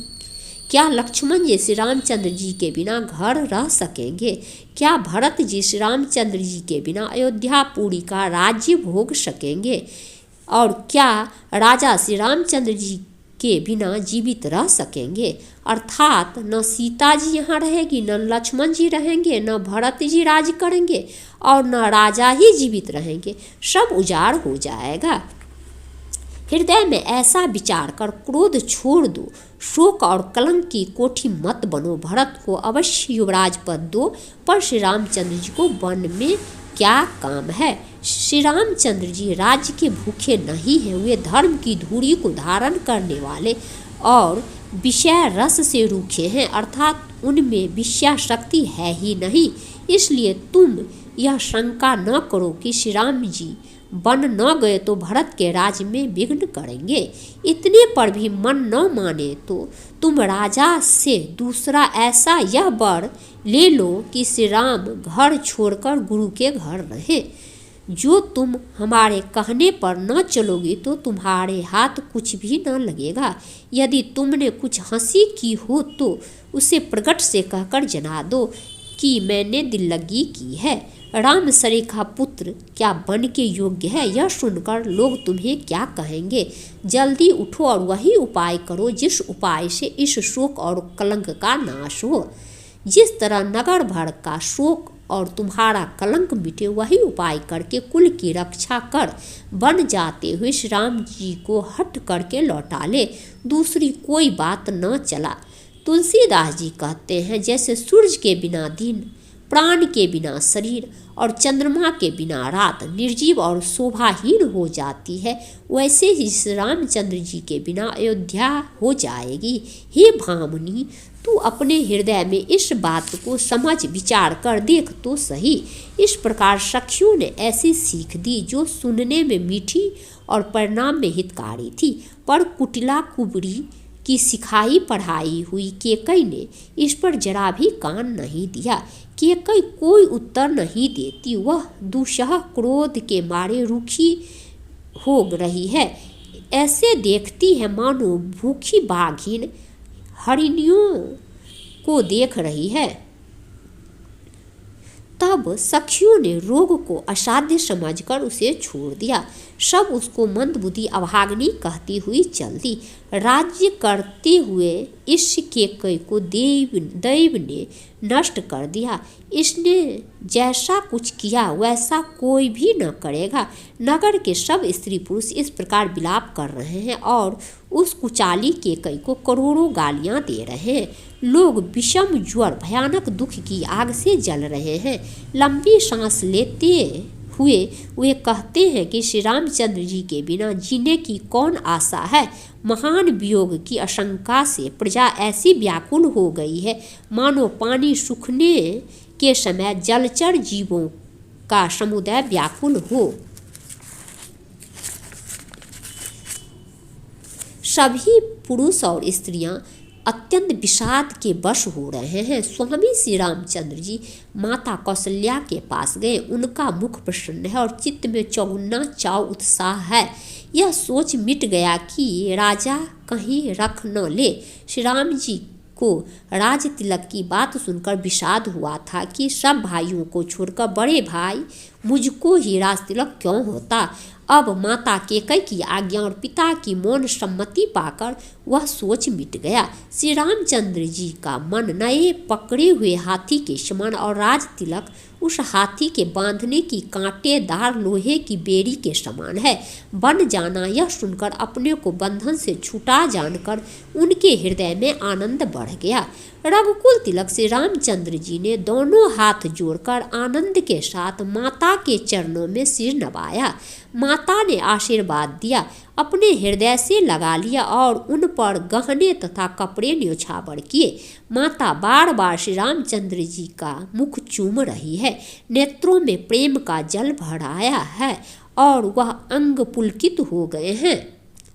क्या लक्ष्मण जी श्री रामचंद्र जी के बिना घर रह सकेंगे? क्या भरत जी श्री रामचंद्र जी के बिना अयोध्यापुरी का राज्य भोग सकेंगे? और क्या राजा श्री रामचंद्र जी के बिना जीवित रह सकेंगे? अर्थात न सीता जी यहाँ रहेगी, न लक्ष्मण जी रहेंगे, न भरत जी राज करेंगे और न राजा ही जीवित रहेंगे, सब उजाड़ हो जाएगा। हृदय में ऐसा विचार कर क्रोध छोड़ दो, शोक और कलंक की कोठी मत बनो। भरत को अवश्य युवराज पद दो, पर श्री रामचंद्र जी को वन में क्या काम है? श्री रामचंद्र जी राज्य के भूखे नहीं हैं, वे धर्म की धूड़ी को धारण करने वाले और विषय रस से रूखे हैं, अर्थात उनमें विषया शक्ति है ही नहीं। इसलिए तुम यह शंका न करो कि श्री राम जी बन न गए तो भरत के राज में विघ्न करेंगे। इतने पर भी मन न माने तो तुम राजा से दूसरा ऐसा यह वर ले लो कि श्री राम घर छोड़कर गुरु के घर रहे। जो तुम हमारे कहने पर न चलोगी तो तुम्हारे हाथ कुछ भी न लगेगा। यदि तुमने कुछ हंसी की हो तो उसे प्रगट से कहकर जना दो कि मैंने दिल लगी की है। राम सरेखा पुत्र क्या बन के योग्य है, यह सुनकर लोग तुम्हें क्या कहेंगे? जल्दी उठो और वही उपाय करो जिस उपाय से इस शोक और कलंक का नाश हो। जिस तरह नगर भर का शोक और तुम्हारा कलंक मिटे, वही उपाय करके कुल की रक्षा कर बन जाते हुए श्री राम जी को हट करके लौटा ले, दूसरी कोई बात न चला। तुलसीदास जी कहते हैं, जैसे सूर्य के बिना दिन, प्राण के बिना शरीर और चंद्रमा के बिना रात निर्जीव और शोभाहीन हो जाती है, वैसे ही श्री रामचंद्र जी के बिना अयोध्या हो जाएगी। हे भामिनी, तू अपने हृदय में इस बात को समझ विचार कर देख तो सही। इस प्रकार सखियों ने ऐसी सीख दी जो सुनने में मीठी और परिणाम में हितकारी थी, पर कुटिला कुबरी की सिखाई पढ़ाई हुई केकई ने इस पर जरा भी कान नहीं दिया। केकई कोई उत्तर नहीं देती, वह दुसह क्रोध के मारे रूखी हो रही है। ऐसे देखती है मानो भूखी बाघिन हरिणियों को देख रही है। तब सखियों ने रोग को असाध्य समझकर उसे छोड़ दिया। सब उसको मंदबुद्धि अभागिनी कहती हुई चल दी। राज्य करते हुए इस केकई को दैव ने नष्ट कर दिया। इसने जैसा कुछ किया वैसा कोई भी न करेगा। नगर के सब स्त्री पुरुष इस प्रकार विलाप कर रहे हैं और उस कुचाली केकई को करोड़ों गालियां दे रहे हैं। लोग विषम ज्वर भयानक दुख की आग से जल रहे हैं। लंबी सांस लेते हुए वे कहते हैं कि श्री रामचंद्र जी के बिना जीने की कौन आशा है। महान वियोग की आशंका से प्रजा ऐसी व्याकुल हो गई है मानो पानी सूखने के समय जलचर जीवों का समुदाय व्याकुल हो। सभी पुरुष और स्त्रियां अत्यंत विषाद के वश हो रहे हैं। स्वामी श्री रामचंद्र जी माता कौशल्या के पास गए। उनका मुख प्रसन्न है और चित्त में चौगुना चाव उत्साह है। यह सोच मिट गया कि राजा कहीं रख न ले। श्री राम जी को राज तिलक की बात सुनकर विषाद हुआ था कि सब भाइयों को छोड़कर बड़े भाई मुझको ही राज तिलक क्यों होता। अब माता कैकेयी की आज्ञा और पिता की मौन सम्मति पाकर वह सोच मिट गया। श्री रामचंद्र जी का मन नए पकड़े हुए हाथी के समान और राज तिलक उस हाथी के बांधने की कांटेदार लोहे की बेड़ी के समान है। बन जाना यह सुनकर अपने को बंधन से छुटा जानकर उनके हृदय में आनंद बढ़ गया। रघुकुल तिलक श्री रामचंद्र जी ने दोनों हाथ जोड़कर आनंद के साथ माता के चरणों में सिर नवाया। माता ने आशीर्वाद दिया, अपने हृदय से लगा लिया और उन पर गहने तथा कपड़े न्योछावर किए। माता बार बार श्री रामचंद्र जी का मुख चूम रही है, नेत्रों में प्रेम का जल भराया है और वह अंग पुलकित हो गए हैं,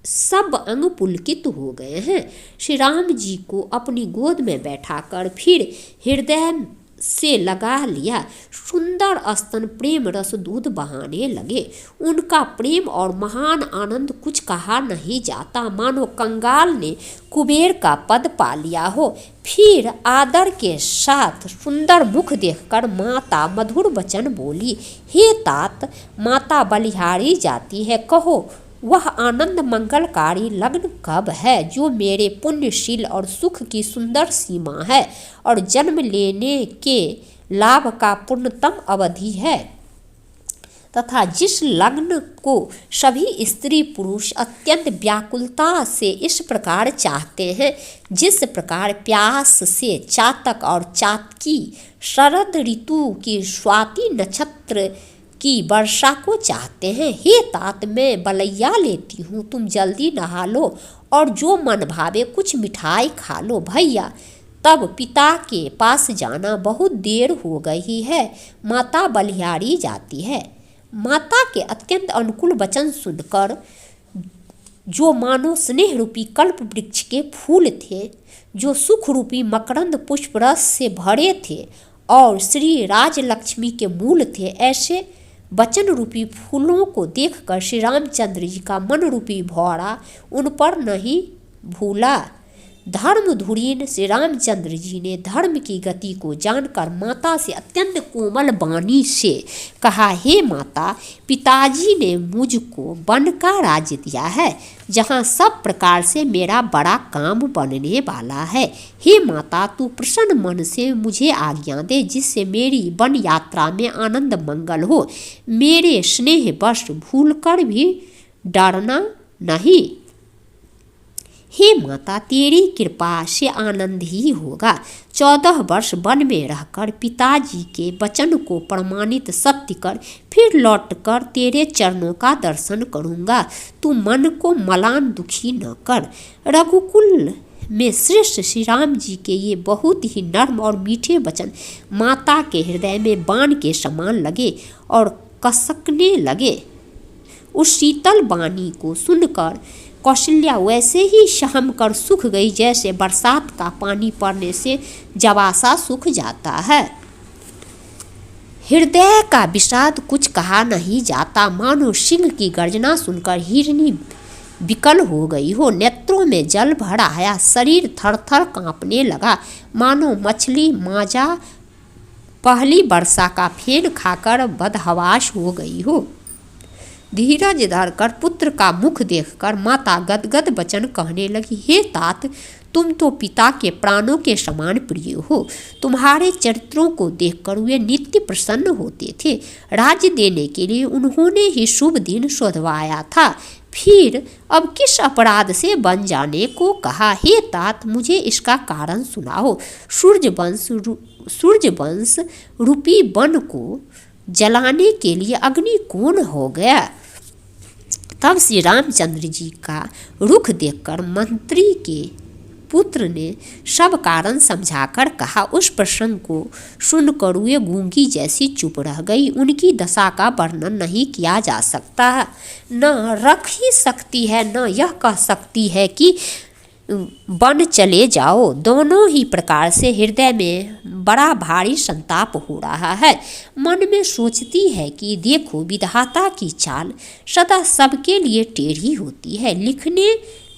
सब अंग पुलकित हो गए हैं। श्री राम जी को अपनी गोद में बैठाकर फिर हृदय से लगा लिया। सुंदर स्तन प्रेम रस दूध बहाने लगे। उनका प्रेम और महान आनंद कुछ कहा नहीं जाता, मानो कंगाल ने कुबेर का पद पा लिया हो। फिर आदर के साथ सुंदर मुख देखकर माता मधुर वचन बोली, हे तात, माता बलिहारी जाती है, कहो वह आनंद मंगलकारी लग्न कब है जो मेरे पुण्यशील और सुख की सुंदर सीमा है और जन्म लेने के लाभ का पूर्णतम अवधि है, तथा जिस लग्न को सभी स्त्री पुरुष अत्यंत व्याकुलता से इस प्रकार चाहते हैं जिस प्रकार प्यास से चातक और चातकी शरद ऋतु की स्वाति नक्षत्र की वर्षा को चाहते हैं। हे तात, मैं बलैया लेती हूँ, तुम जल्दी नहा लो और जो मन भावे कुछ मिठाई खा लो। भैया, तब पिता के पास जाना, बहुत देर हो गई है, माता बलिहारी जाती है। माता के अत्यंत अनुकूल वचन सुनकर जो मानो स्नेह रूपी कल्प वृक्ष के फूल थे, जो सुख रूपी मकरंद पुष्प रस से भरे थे और श्री राजलक्ष्मी के मूल थे, ऐसे वचन रूपी फूलों को देखकर श्री रामचंद्र जी का मन रूपी भौरा उन पर नहीं भूला। धर्म धुरीन श्री रामचंद्र जी ने धर्म की गति को जानकर माता से अत्यंत कोमल वाणी से कहा, हे माता, पिताजी ने मुझको वन का राज्य दिया है जहाँ सब प्रकार से मेरा बड़ा काम बनने वाला है। हे माता, तू प्रसन्न मन से मुझे आज्ञा दे जिससे मेरी वन यात्रा में आनंद मंगल हो। मेरे स्नेह वश भूलकर भी डरना नहीं। हे माता, तेरी कृपा से आनंद ही होगा। 14 वर्ष वन में रहकर पिताजी के वचन को प्रमाणित सत्य कर फिर लौटकर तेरे चरणों का दर्शन करूँगा। तू मन को मलान दुखी न कर। रघुकुल में श्रेष्ठ श्री राम जी के ये बहुत ही नर्म और मीठे वचन माता के हृदय में बाण के समान लगे और कसकने लगे। उस शीतल वाणी को सुनकर कौशल्या वैसे ही सहम कर सूख गई जैसे बरसात का पानी पड़ने से जवासा सूख जाता है। हृदय का विषाद कुछ कहा नहीं जाता, मानो सिंह की गर्जना सुनकर हिरनी विकल हो गई हो। नेत्रों में जल भर आया, शरीर थर थर कांपने लगा, मानो मछली माजा पहली वर्षा का फेन खाकर बदहवास हो गई हो। धीरज धरकर पुत्र का मुख देखकर माता गदगद वचन कहने लगी, हे तात, तुम तो पिता के प्राणों के समान प्रिय हो। तुम्हारे चरित्रों को देखकर वे नित्य प्रसन्न होते थे। राज्य देने के लिए उन्होंने ही शुभ दिन शोधवाया था, फिर अब किस अपराध से बन जाने को कहा। हे तात, मुझे इसका कारण सुनाओ। सूर्यवंश रूपी वन को जलाने के लिए अग्नि कौन हो गया। तब श्री रामचंद्र जी का रुख देखकर मंत्री के पुत्र ने सब कारण समझाकर कहा। उस प्रसंग को सुनकर वे गूंगी जैसी चुप रह गई। उनकी दशा का वर्णन नहीं किया जा सकता, न रख ही सकती है, न यह कह सकती है कि वन चले जाओ। दोनों ही प्रकार से हृदय में बड़ा भारी संताप हो रहा है। मन में सोचती है कि देखो, विधाता की चाल सदा सबके लिए टेढ़ी होती है। लिखने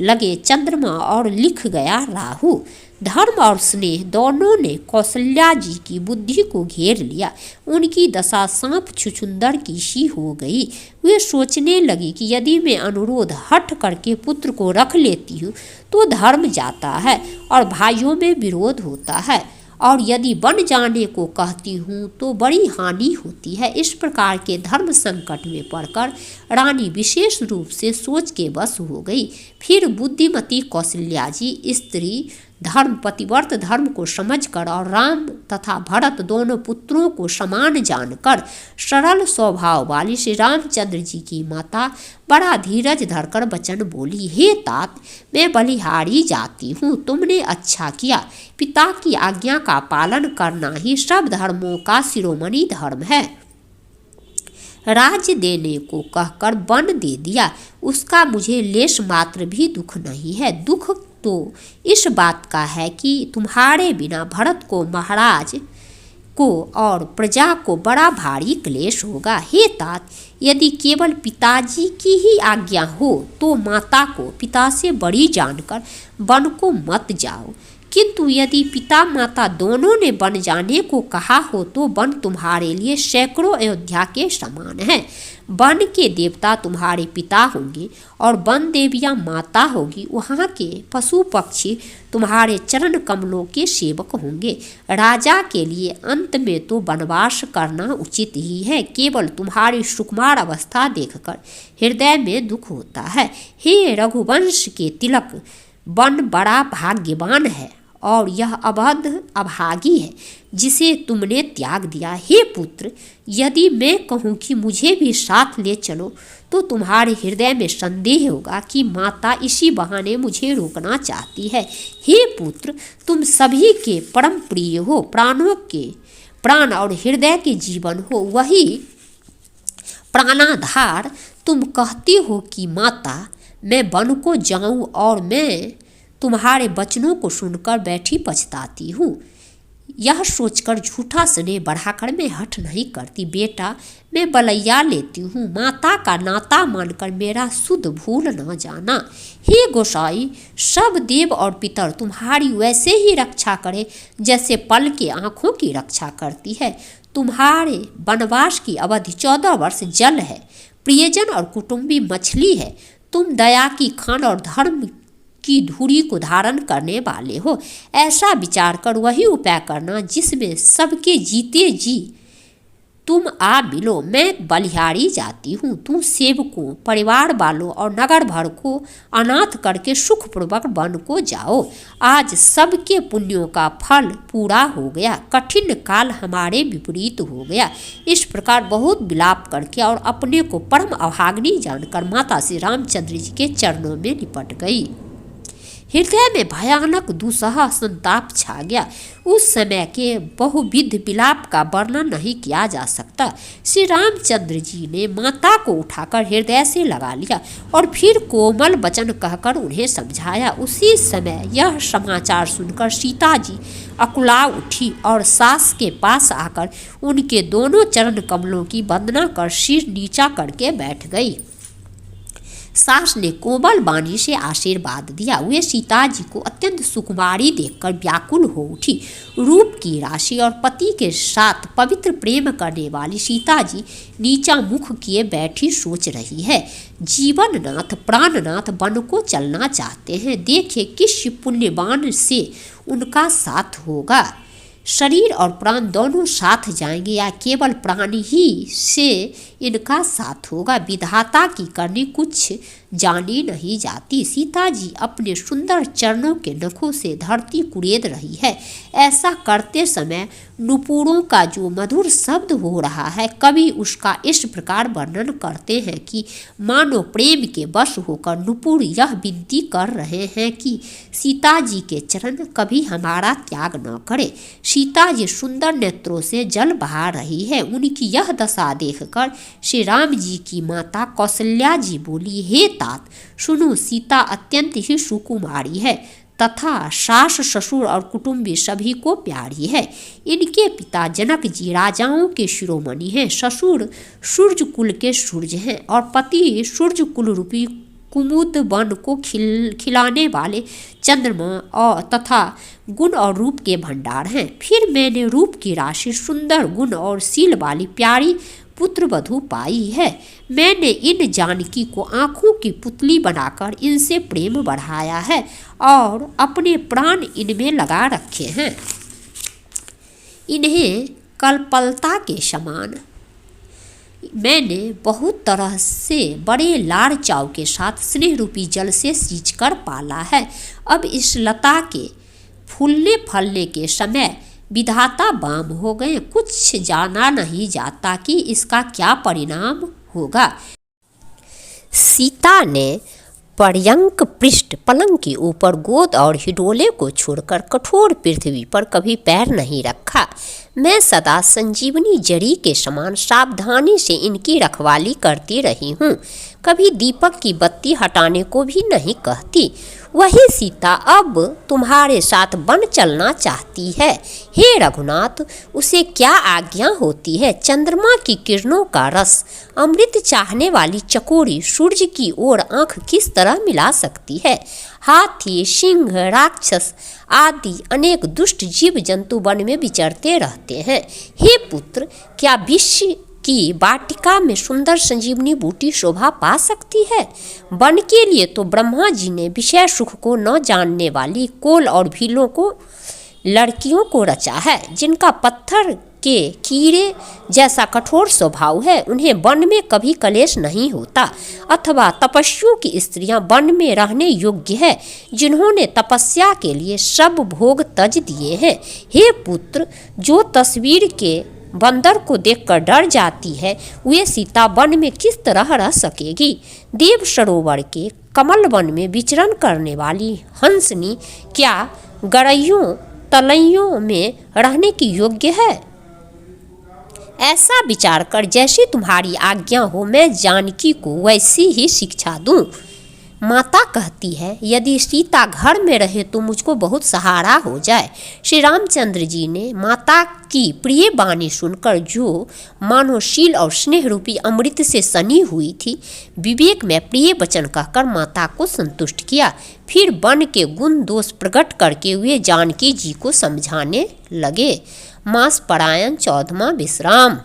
लगे चंद्रमा और लिख गया राहु। धर्म और स्नेह दोनों ने कौशल्या जी की बुद्धि को घेर लिया। उनकी दशा सांप छुछुंदर की सी हो गई। वे सोचने लगी कि यदि मैं अनुरोध हट करके पुत्र को रख लेती हूँ तो धर्म जाता है और भाइयों में विरोध होता है, और यदि बन जाने को कहती हूँ तो बड़ी हानि होती है। इस प्रकार के धर्म संकट में पड़कर रानी विशेष रूप से सोच के बस हो गई। फिर बुद्धिमती कौशल्या जी स्त्री धर्म पतिव्रत धर्म को समझकर और राम तथा भरत दोनों पुत्रों को समान जानकर सरल स्वभाव वाली श्री रामचंद्र जी की माता बड़ा धीरज धरकर वचन बोली, हे तात, मैं बलिहारी जाती हूँ। तुमने अच्छा किया। पिता की आज्ञा का पालन करना ही सब धर्मों का शिरोमणि धर्म है। राज्य देने को कहकर वन दे दिया, उसका मुझे लेश मात्र भी दुख नहीं है। दुख तो इस बात का है कि तुम्हारे बिना भरत को, महाराज को और प्रजा को बड़ा भारी क्लेश होगा। हे तात, यदि केवल पिताजी की ही आज्ञा हो तो माता को पिता से बड़ी जानकर वन को मत जाओ, किंतु यदि पिता माता दोनों ने वन जाने को कहा हो तो वन तुम्हारे लिए सैकड़ों अयोध्या के समान है। वन के देवता तुम्हारे पिता होंगे और वन देवियाँ माता होगी। वहाँ के पशु पक्षी तुम्हारे चरण कमलों के सेवक होंगे। राजा के लिए अंत में तो वनवास करना उचित ही है। केवल तुम्हारी सुकुमार अवस्था देखकर हृदय में दुख होता है। हे रघुवंश के तिलक, वन बड़ा भाग्यवान है और यह अबध अभागी है जिसे तुमने त्याग दिया। हे पुत्र, यदि मैं कहूँ कि मुझे भी साथ ले चलो तो तुम्हारे हृदय में संदेह होगा कि माता इसी बहाने मुझे रोकना चाहती है। हे पुत्र, तुम सभी के परम प्रिय हो, प्राणों के प्राण और हृदय के जीवन हो, वही प्राणाधार। तुम कहती हो कि माता, मैं वन को जाऊं और मैं तुम्हारे वचनों को सुनकर बैठी पछताती हूँ। यह सोचकर झूठा स्नेह बढ़ाकर मैं हठ नहीं करती। बेटा, मैं बलैया लेती हूँ। माता का नाता मानकर मेरा सुध भूल न जाना। हे गोसाई, सब देव और पितर तुम्हारी वैसे ही रक्षा करे जैसे पल के आँखों की रक्षा करती है। तुम्हारे वनवास की अवधि 14 वर्ष जल है, प्रियजन और कुटुंबी मछली है। तुम दया की खान और धर्म की धुरी को धारण करने वाले हो। ऐसा विचार कर वही उपाय करना जिसमें सबके जीते जी तुम आ मिलो। मैं बलिहारी जाती हूँ। तुम सेवकों, परिवार वालों और नगर भर को अनाथ करके सुखपूर्वक वन को जाओ। आज सबके पुण्यों का फल पूरा हो गया। कठिन काल हमारे विपरीत हो गया। इस प्रकार बहुत विलाप करके और अपने को परम अभागिनी जानकर माता श्री रामचंद्र जी के चरणों में लिपट गई। हृदय में भयानक दुस्सह संताप छा गया। उस समय के बहुविध विलाप का वर्णन नहीं किया जा सकता। श्री रामचंद्र जी ने माता को उठाकर हृदय से लगा लिया और फिर कोमल वचन कहकर उन्हें समझाया। उसी समय यह समाचार सुनकर सीता जी अकुला उठी और सास के पास आकर उनके दोनों चरण कमलों की वंदना कर सिर नीचा करके बैठ गई। सास ने कोमल वाणी से आशीर्वाद दिया। वे सीता जी को अत्यंत सुकुमारी देखकर व्याकुल हो उठी। रूप की राशि और पति के साथ पवित्र प्रेम करने वाली सीता जी नीचा मुख किए बैठी सोच रही है। जीवननाथ प्राणनाथ वन को चलना चाहते हैं। देखे किस पुण्यवान से उनका साथ होगा। शरीर और प्राण दोनों साथ जाएंगे या केवल प्राण ही से इनका साथ होगा। विधाता की करनी कुछ जानी नहीं जाती। सीता जी अपने सुंदर चरणों के नखों से धरती कुरेद रही है। ऐसा करते समय नुपुरों का जो मधुर शब्द हो रहा है, कवि उसका इस प्रकार वर्णन करते हैं कि मानो प्रेम के वश होकर नुपुर यह विनती कर रहे हैं कि सीता जी के चरण कभी हमारा त्याग न करे। सीता जी सुंदर नेत्रों से जल बहा रही है। उनकी यह दशा देखकर श्री राम जी की माता कौशल्या जी बोली, हे तात, सुनो, सीता अत्यंत ही सुकुमारी है तथा सास ससुर और कुटुंबी सभी को प्यारी है। इनके पिता जनक जी राजाओं के शिरोमणि हैं। ससुर सूर्य कुल के सूर्य हैं और पति सूर्य कुल रूपी कुमुद वन को खिलाने वाले चंद्रमा और तथा गुण और रूप के भंडार हैं। फिर मैंने रूप की राशि, सुंदर गुण और शील वाली प्यारी पुत्र वधू पाई है। मैंने इन जानकी को आंखों की पुतली बनाकर इनसे प्रेम बढ़ाया है और अपने प्राण इनमें लगा रखे हैं। इन्हें कल्पलता के समान मैंने बहुत तरह से बड़े लाड़ चाव के साथ स्नेह रूपी जल से सींच कर पाला है। अब इस लता के फूलने फलने के समय विधाता बाम हो गए। कुछ जाना नहीं जाता कि इसका क्या परिणाम होगा। सीता ने पर्यंक पृष्ठ पलंग के ऊपर गोद और हिडोले को छोड़कर कठोर पृथ्वी पर कभी पैर नहीं रखा। मैं सदा संजीवनी जड़ी के समान सावधानी से इनकी रखवाली करती रही हूँ। कभी दीपक की बत्ती हटाने को भी नहीं कहती। वही सीता अब तुम्हारे साथ वन चलना चाहती है। हे रघुनाथ, उसे क्या आज्ञा होती है? चंद्रमा की किरणों का रस अमृत चाहने वाली चकोरी सूर्य की ओर आंख किस तरह मिला सकती है? हाथी, सिंह, राक्षस आदि अनेक दुष्ट जीव जंतु वन में विचरते रहते हैं। हे पुत्र, क्या विश्व की वाटिका में सुंदर संजीवनी बूटी शोभा पा सकती है? वन के लिए तो ब्रह्मा जी ने विषय सुख को न जानने वाली कोल और भीलों को लड़कियों को रचा है, जिनका पत्थर के कीड़े जैसा कठोर स्वभाव है। उन्हें वन में कभी कलेश नहीं होता। अथवा तपस्वियों की स्त्रियां वन में रहने योग्य है, जिन्होंने तपस्या के लिए सब भोग त्यज दिए हैं। हे पुत्र, जो तस्वीर के बंदर को देखकर डर जाती है, वे सीता वन में किस तरह रह सकेगी? देव सरोवर के कमल वन में विचरण करने वाली हंसनी क्या गरैयों तलैयों में रहने की योग्य है? ऐसा विचार कर जैसी तुम्हारी आज्ञा हो, मैं जानकी को वैसी ही शिक्षा दूं। माता कहती है, यदि सीता घर में रहे तो मुझको बहुत सहारा हो जाए। श्री रामचंद्र जी ने माता की प्रिय वाणी सुनकर, जो मानवशील और स्नेह रूपी अमृत से सनी हुई थी, विवेक में प्रिय वचन कहकर माता को संतुष्ट किया। फिर वन के गुण दोष प्रकट करके वे जानकी जी को समझाने लगे। मास परायण 14वां विश्राम।